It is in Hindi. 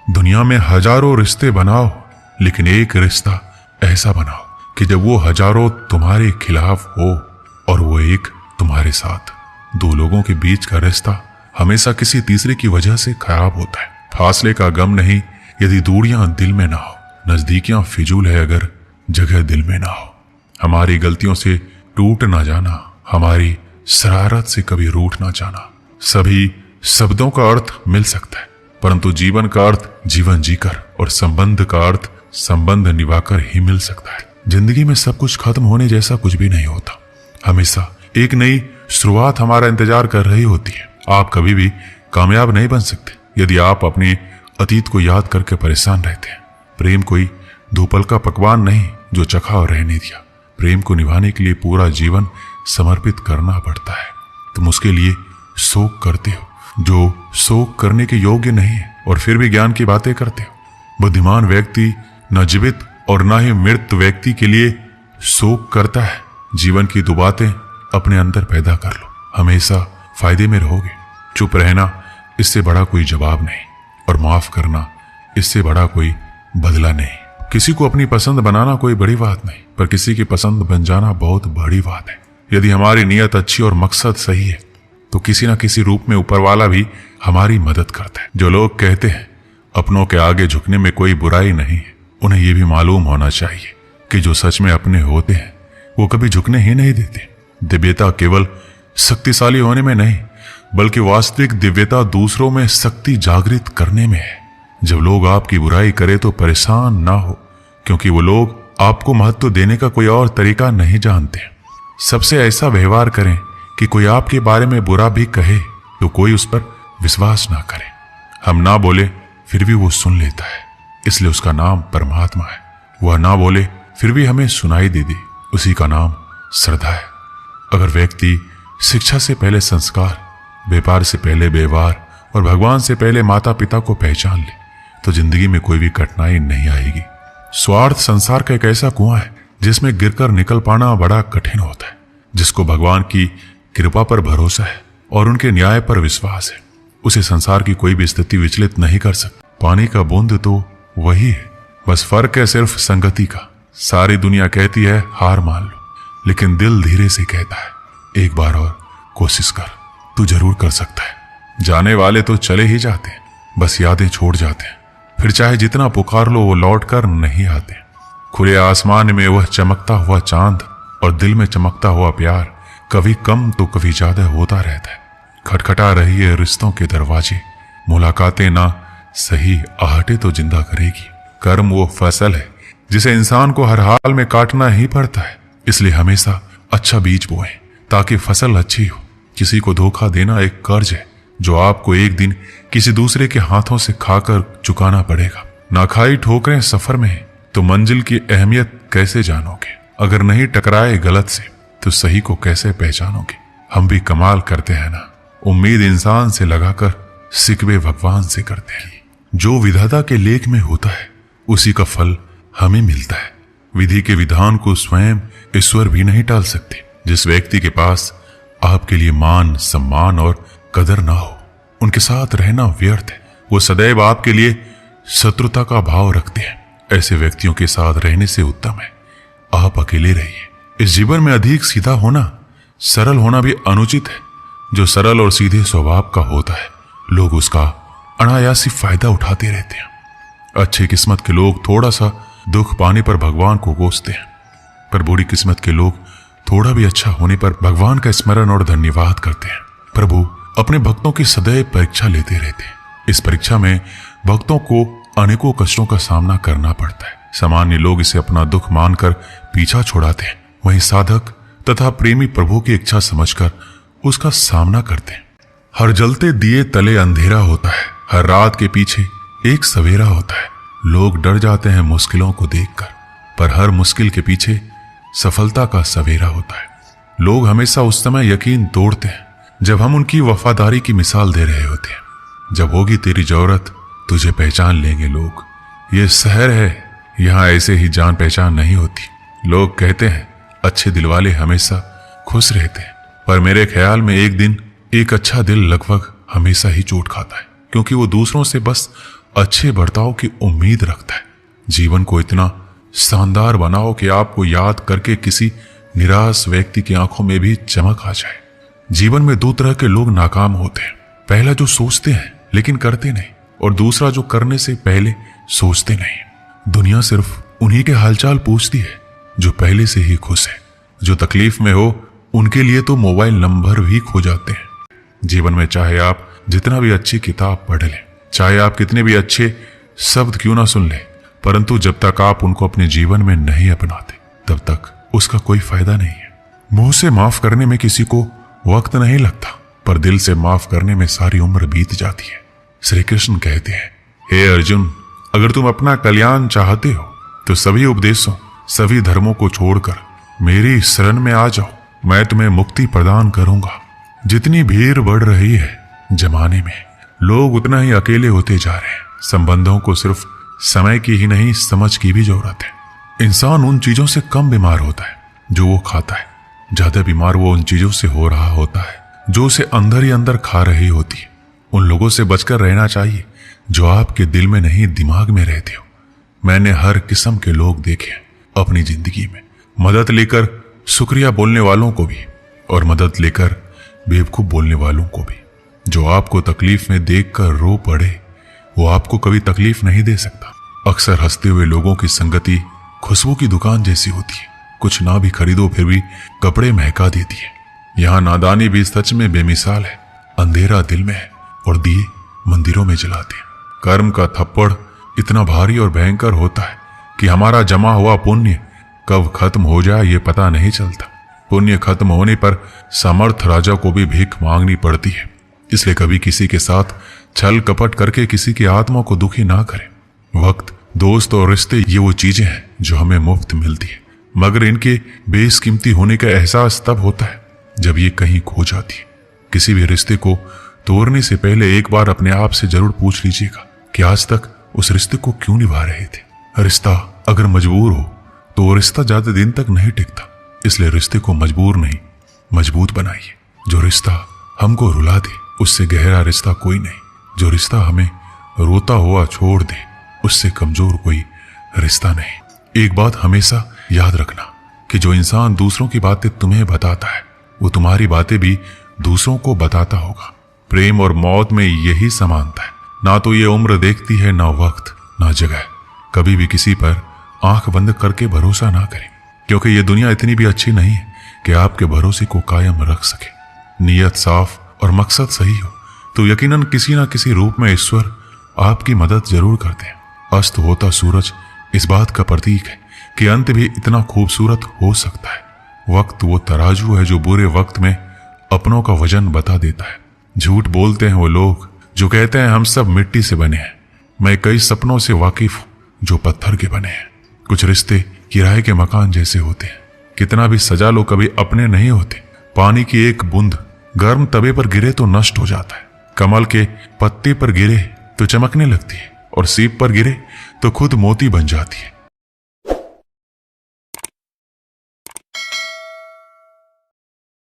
दुनिया में हजारों रिश्ते बनाओ, लेकिन एक रिश्ता ऐसा बनाओ कि जब वो हजारों तुम्हारे खिलाफ हो और वो एक तुम्हारे साथ। दो लोगों के बीच का रिश्ता हमेशा किसी तीसरे की वजह से खराब होता है। फासले का गम नहीं यदि दूरियां दिल में ना हो, नजदीकियां फिजूल है अगर जगह दिल में ना हो। हमारी गलतियों से टूट ना जाना, हमारी शरारत से कभी रूठ ना जाना। सभी शब्दों का अर्थ मिल सकता है, परंतु जीवन का अर्थ जीवन जीकर और संबंध का अर्थ संबंध निभाकर ही मिल सकता है। जिंदगी में सब कुछ खत्म होने जैसा कुछ भी नहीं होता। हमेशा एक नई शुरुआत हमारा इंतजार कर रही होती है। आप कभी भी कामयाब नहीं बन सकते यदि आप अपने अतीत को याद करके परेशान रहते हैं। प्रेम कोई धूपल का पकवान नहीं जो चखा और रहने दिया। प्रेम को निभाने के लिए पूरा जीवन समर्पित करना पड़ता है। तुम उसके लिए शोक करते हो जो शोक करने के योग्य नहीं है और फिर भी ज्ञान की बातें करते हो। बुद्धिमान व्यक्ति न जीवित और न ही मृत व्यक्ति के लिए शोक करता है। जीवन की दो बातें अपने अंदर पैदा कर लो, हमेशा फायदे में रहोगे। चुप रहना इससे बड़ा कोई जवाब नहीं और माफ करना इससे बड़ा कोई बदला नहीं। किसी को अपनी पसंद बनाना कोई बड़ी बात नहीं, पर किसी की पसंद बन जाना बहुत बड़ी बात है। यदि हमारी नीयत अच्छी और मकसद सही है तो किसी न किसी रूप में ऊपर वाला भी हमारी मदद करता है। जो लोग कहते हैं अपनों के आगे झुकने में कोई बुराई नहीं है, उन्हें यह भी मालूम होना चाहिए कि जो सच में अपने होते हैं वो कभी झुकने ही नहीं देते। दिव्यता केवल शक्तिशाली होने में नहीं, बल्कि वास्तविक दिव्यता दूसरों में शक्ति जागृत करने में है। जब लोग आपकी बुराई करें तो परेशान ना हो, क्योंकि वो लोग आपको महत्व देने का कोई और तरीका नहीं जानते। सबसे ऐसा व्यवहार करें कि कोई आपके बारे में बुरा भी कहे तो कोई उस पर विश्वास ना करे। हम ना बोले फिर भी वो सुन लेता है, इसलिए उसका नाम परमात्मा है। वह ना बोले फिर भी हमें सुनाई दे दे, उसी का नाम श्रद्धा है। अगर व्यक्ति शिक्षा से पहले संस्कार, व्यापार से पहले व्यवहार और भगवान से पहले माता पिता को पहचान ले तो जिंदगी में कोई भी कठिनाई नहीं आएगी। स्वार्थ संसार का एक ऐसा कुआं है जिसमें गिरकर निकल पाना बड़ा कठिन होता है। जिसको भगवान की कृपा पर भरोसा है और उनके न्याय पर विश्वास है, उसे संसार की कोई भी स्थिति विचलित नहीं कर सकती। पानी का बूंद तो वही है, बस फर्क है सिर्फ संगति का। सारी दुनिया कहती है हार मान लो, लेकिन दिल धीरे से कहता है एक बार और कोशिश कर, तू जरूर कर सकता है। जाने वाले तो चले ही जाते हैं, बस यादें छोड़ जाते हैं। फिर चाहे जितना पुकार लो वो लौट कर नहीं आते। खुले आसमान में वह चमकता हुआ चांद और दिल में चमकता हुआ प्यार कभी कम तो कभी ज्यादा होता रहता है। खटखटा रही है रिश्तों के दरवाजे, मुलाकातें ना सही आहटे तो जिंदा करेगी। कर्म वो फसल है जिसे इंसान को हर हाल में काटना ही पड़ता है, इसलिए हमेशा अच्छा बीज बोएं ताकि फसल अच्छी हो। किसी को धोखा देना एक कर्ज है जो आपको एक दिन किसी दूसरे के हाथों से खाकर चुकाना पड़ेगा। ना खाई ठोकरें सफर में तो मंजिल की अहमियत कैसे जानोगे? अगर नहीं टकराए गलत से तो सही को कैसे पहचानोगे? हम भी कमाल करते हैं ना, उम्मीद इंसान से लगाकर सिकवे भगवान से करते हैं। जो विधाता के लेख में होता है उसी का फल हमें मिलता है। विधि के विधान को स्वयं ईश्वर भी नहीं टाल सकते। जिस व्यक्ति के पास आपके लिए मान, सम्मान और कदर ना हो, उनके साथ रहना व्यर्थ है। वो सदैव आपके लिए शत्रुता का भाव रखते हैं। ऐसे व्यक्तियों के साथ रहने से उत्तम है आप अकेले रहिए। इस जीवन में अधिक सीधा होना, सरल होना भी अनुचित है। जो सरल और सीधे स्वभाव का होता है लोग उसका अनायासी फायदा उठाते रहते हैं। अच्छी किस्मत के लोग थोड़ा सा दुख पाने पर भगवान को कोसते हैं, पर बुरी किस्मत के लोग थोड़ा भी अच्छा होने पर भगवान का स्मरण और धन्यवाद करते हैं। प्रभु अपने भक्तों की सदैव परीक्षा लेते रहते हैं। इस परीक्षा में भक्तों को अनेकों कष्टों का सामना करना पड़ता है। सामान्य लोग इसे अपना दुख मानकर पीछा छोड़ाते हैं, वहीं साधक तथा प्रेमी प्रभु की इच्छा समझकर उसका सामना करते हैं। हर जलते दिए तले अंधेरा होता है, हर रात के पीछे एक सवेरा होता है। लोग डर जाते हैं मुश्किलों को देखकर, पर हर मुश्किल के पीछे सफलता का सवेरा होता है। लोग हमेशा उस समय यकीन तोड़ते हैं जब हम उनकी वफादारी की मिसाल दे रहे होते हैं। जब होगी तेरी जरूरत तुझे पहचान लेंगे लोग। ये शहर है, यहाँ ऐसे ही जान पहचान नहीं होती। लोग कहते हैं अच्छे दिल वाले हमेशा खुश रहते हैं, पर मेरे ख्याल में एक दिन एक अच्छा दिल लगभग हमेशा ही चोट खाता है, क्योंकि वो दूसरों से बस अच्छे बर्ताव की उम्मीद रखता है। जीवन को इतना शानदार बनाओ कि आपको याद करके किसी निराश व्यक्ति की आंखों में भी चमक आ जाए। जीवन में दो तरह के लोग नाकाम होते हैं, पहला जो सोचते हैं लेकिन करते नहीं, और दूसरा जो करने से पहले सोचते नहीं। दुनिया सिर्फ उन्हीं के हालचाल पूछती है जो पहले से ही खुश है। जो तकलीफ में हो उनके लिए तो मोबाइल नंबर भी खो जाते हैं। जीवन में चाहे आप जितना भी अच्छी किताब पढ़ लें, चाहे आप कितने भी अच्छे शब्द क्यों ना सुन लें, परंतु जब तक आप उनको अपने जीवन में नहीं अपनाते तब तक उसका कोई फायदा नहीं है। मुंह से माफ करने में किसी को वक्त नहीं लगता, पर दिल से माफ करने में सारी उम्र बीत जाती है। श्री कृष्ण कहते हैं, हे अर्जुन, अगर तुम अपना कल्याण चाहते हो तो सभी उपदेशों, सभी धर्मों को छोड़कर मेरी शरण में आ जाओ, मैं तुम्हें मुक्ति प्रदान करूंगा। जितनी भीड़ बढ़ रही है जमाने में, लोग उतना ही अकेले होते जा रहे हैं। संबंधों को सिर्फ समय की ही नहीं, समझ की भी जरूरत है। इंसान उन चीजों से कम बीमार होता है जो वो खाता है, ज्यादा बीमार वो उन चीजों से हो रहा होता है जो उसे अंदर ही अंदर खा रही होती है। उन लोगों से बचकर रहना चाहिए जो आपके दिल में नहीं, दिमाग में रहते हो। मैंने हर किस्म के लोग देखे हैं अपनी जिंदगी में, मदद लेकर शुक्रिया बोलने वालों को भी और मदद लेकर बेवकूफ बोलने वालों को भी। जो आपको तकलीफ में देखकर रो पड़े वो आपको कभी तकलीफ नहीं दे सकता। अक्सर हंसते हुए लोगों की संगति खुशबू की दुकान जैसी होती है, कुछ ना भी खरीदो फिर भी कपड़े महका देती है। यहाँ नादानी भी सच में बेमिसाल है। अंधेरा दिल में है और दिए मंदिरों में जलाते हैं। कर्म का थप्पड़ इतना भारी और भयंकर होता है कि हमारा जमा हुआ पुण्य कब खत्म हो जाए ये पता नहीं चलता। पुण्य खत्म होने पर समर्थ राजा को भी भीख मांगनी पड़ती है। इसलिए कभी किसी के साथ छल कपट करके किसी की आत्मा को दुखी ना करें। वक्त, दोस्त और रिश्ते ये वो चीजें हैं जो हमें मुफ्त मिलती है, मगर इनके बेशकीमती होने का एहसास तब होता है जब ये कहीं खो जाती है। किसी भी रिश्ते को तोड़ने से पहले एक बार अपने आप से जरूर पूछ लीजिएगा कि आज तक उस रिश्ते को क्यों निभा रहे थे। रिश्ता अगर मजबूर हो तो रिश्ता ज्यादा दिन तक नहीं टिकता, इसलिए रिश्ते को मजबूर नहीं, मजबूत बनाइए। जो रिश्ता हमको रुला दे उससे गहरा रिश्ता कोई नहीं। जो रिश्ता हमें रोता हुआ छोड़ दे उससे कमजोर कोई रिश्ता नहीं। एक बात हमेशा याद रखना कि जो इंसान दूसरों की बातें तुम्हें बताता है वो तुम्हारी बातें भी दूसरों को बताता होगा। प्रेम और मौत में यही समानता है। ना तो ये उम्र देखती है, ना वक्त, ना जगह। कभी भी किसी पर आंख बंद करके भरोसा ना करें, क्योंकि ये दुनिया इतनी भी अच्छी नहीं है कि आपके भरोसे को कायम रख सके। नियत साफ और मकसद सही हो तो यकीनन किसी न किसी रूप में ईश्वर आपकी मदद जरूर करते हैं। अस्त होता सूरज इस बात का प्रतीक है कि अंत भी इतना खूबसूरत हो सकता है। वक्त वो तराजू है जो बुरे वक्त में अपनों का वजन बता देता है। झूठ बोलते हैं वो लोग जो कहते हैं हम सब मिट्टी से बने हैं। मैं कई सपनों से वाकिफ हूं जो पत्थर के बने हैं। कुछ रिश्ते किराए के मकान जैसे होते हैं, कितना भी सजा लो कभी अपने नहीं होते। पानी की एक बूंद गर्म तवे पर गिरे तो नष्ट हो जाता है, कमल के पत्ते पर गिरे तो चमकने लगती है और सीप पर गिरे तो खुद मोती बन जाती है।